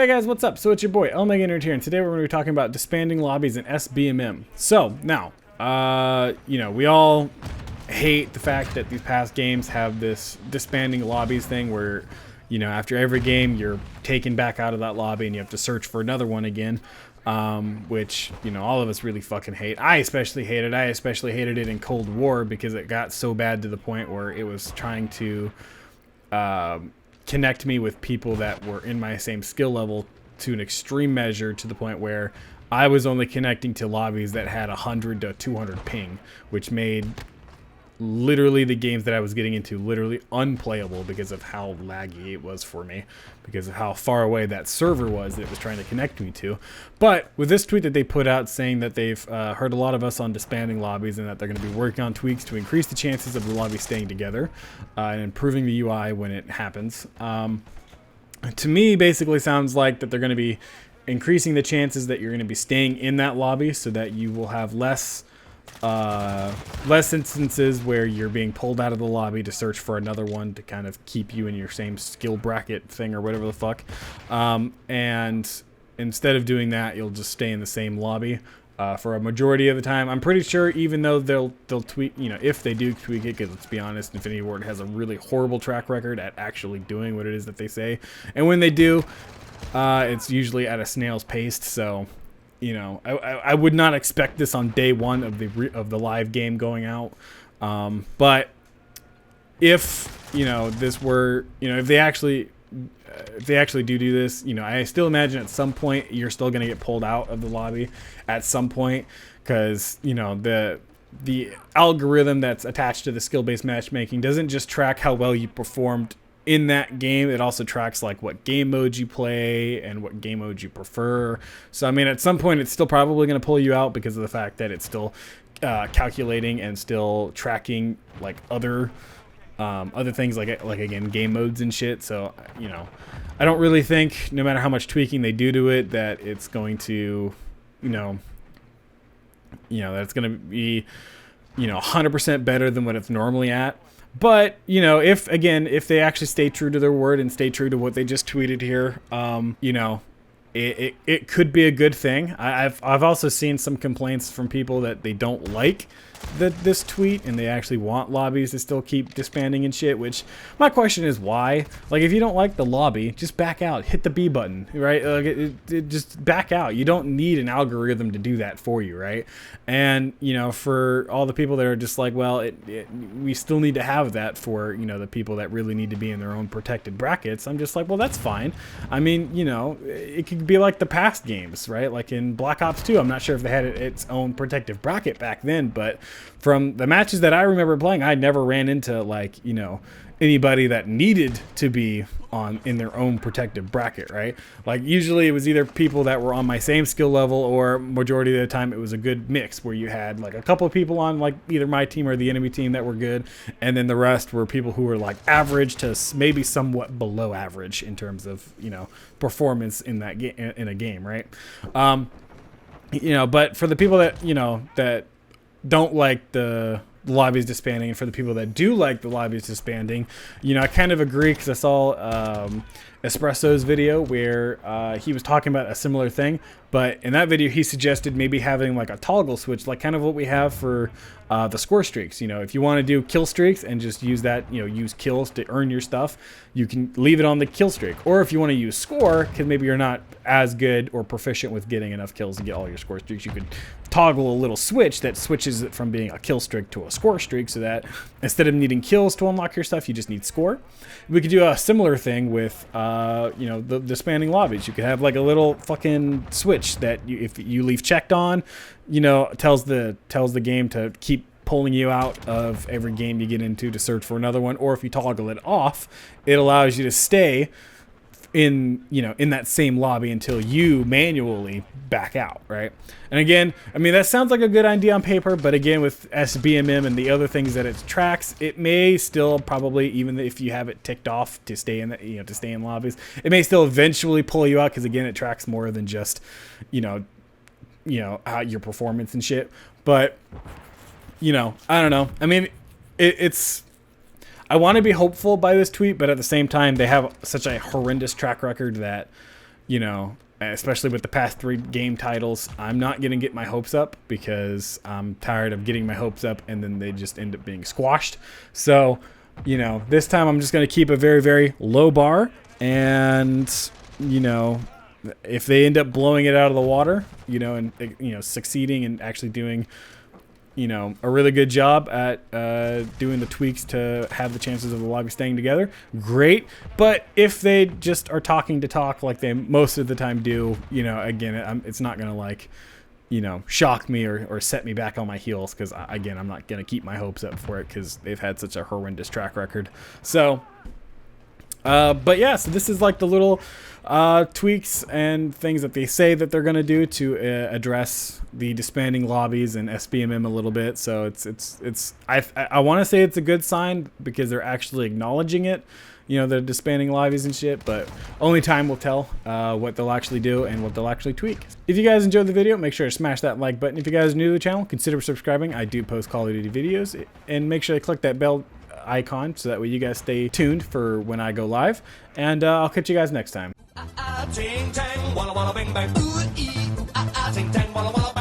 Hey guys, what's up? So it's your boy Omega Nerd here, and today we're going to be talking about disbanding lobbies in SBMM. So now, we all hate the fact that these past games have this disbanding lobbies thing where, after every game you're taken back out of that lobby and you have to search for another one again, which, all of us really fucking hate. I especially hate it. I especially hated it in Cold War because it got so bad to the point where it was trying to connect me with people that were in my same skill level to an extreme measure, to the point where I was only connecting to lobbies that had 100 to 200 ping, which made literally the games that I was getting into literally unplayable because of how laggy it was for me, because of how far away that server was that it was trying to connect me to. But with this tweet that they put out saying that they've heard a lot of us on disbanding lobbies and that they're going to be working on tweaks to increase the chances of the lobby staying together and improving the UI when it happens, to me basically sounds like that they're going to be increasing the chances that you're going to be staying in that lobby so that you will have less instances where you're being pulled out of the lobby to search for another one to kind of keep you in your same skill bracket thing or whatever the fuck. And instead of doing that, you'll just stay in the same lobby for a majority of the time. I'm pretty sure, even though they'll tweak, if they do tweak it, because let's be honest, Infinity Ward has a really horrible track record at actually doing what it is that they say. And when they do, it's usually at a snail's pace. So I would not expect this on day one of the live game going out. But if this were if they actually do this, I still imagine at some point you're still going to get pulled out of the lobby at some point, because the algorithm that's attached to the skill-based matchmaking doesn't just track how well you performed in that game. It also tracks like what game mode you play and what game mode you prefer. So I mean, at some point it's still probably going to pull you out because of the fact that it's still calculating and still tracking like other things like again game modes and shit. So I don't really think, no matter how much tweaking they do to it, that it's going to that it's going to be 100% better than what it's normally at. But, if they actually stay true to their word and stay true to what they just tweeted here, it could be a good thing. I've also seen some complaints from people that they don't like this tweet and they actually want lobbies to still keep disbanding and shit, which my question is why? Like, if you don't like the lobby, just back out, hit the B button, right? Like, just back out. You don't need an algorithm to do that for you, right? And, for all the people that are just like, well, we still need to have that for, the people that really need to be in their own protected brackets. I'm just like, well, that's fine. I mean, it could be like the past games, right? Like in Black Ops 2, I'm not sure if they had its own protective bracket back then, but from the matches that I remember playing, I never ran into like, anybody that needed to be in their own protective bracket, right? Like usually it was either people that were on my same skill level, or majority of the time it was a good mix where you had like a couple of people on like either my team or the enemy team that were good, and then the rest were people who were like average to maybe somewhat below average in terms of performance in that in a game, right? But for the people that that don't like the lobbies disbanding, and for the people that do like the lobbies disbanding, I kind of agree, because I saw Espresso's video where he was talking about a similar thing, but in that video he suggested maybe having like a toggle switch, like kind of what we have for the score streaks. If you want to do kill streaks and just use that, use kills to earn your stuff, you can leave it on the kill streak. Or if you want to use score, because maybe you're not as good or proficient with getting enough kills to get all your score streaks, you could toggle a little switch that switches it from being a kill streak to a score streak, so that instead of needing kills to unlock your stuff, you just need score. We could do a similar thing with the disbanding lobbies. You could have like a little fucking switch that if you leave checked on, tells the game to keep pulling you out of every game you get into to search for another one. Or if you toggle it off, it allows you to stay in that same lobby until you manually back out, right? And again, I mean, that sounds like a good idea on paper, but again, with SBMM and the other things that it tracks, it may still probably, even if you have it ticked off to stay in the, to stay in lobbies, it may still eventually pull you out, because again, it tracks more than just how your performance and shit. But I don't know. I mean, it's I want to be hopeful by this tweet, but at the same time, they have such a horrendous track record that you know, especially with the past 3 game titles, I'm not going to get my hopes up because I'm tired of getting my hopes up and then they just end up being squashed. So, you know, this time I'm just going to keep a very, very low bar, and, you know, if they end up blowing it out of the water, you know, and, you know, succeeding and actually doing, you know, a really good job at doing the tweaks to have the chances of the lobby staying together, great. But if they just are talking to talk like they most of the time do, you know, again, it's not gonna, like, you know, shock me or set me back on my heels, because again, I'm not gonna keep my hopes up for it because they've had such a horrendous track record. So but yeah, so this is like the little tweaks and things that they say that they're going to do to address the disbanding lobbies and SBMM a little bit. So I want to say it's a good sign because they're actually acknowledging it, you know, they're disbanding lobbies and shit, but only time will tell what they'll actually do and what they'll actually tweak. If you guys enjoyed the video, make sure to smash that like button. If you guys are new to the channel, consider subscribing. I do post Call of Duty videos, and make sure to click that bell icon so that way you guys stay tuned for when I go live, and I'll catch you guys next time. Ting tang, walla walla bing bang, ooh ee, ooh ah ah, ting tang, walla walla.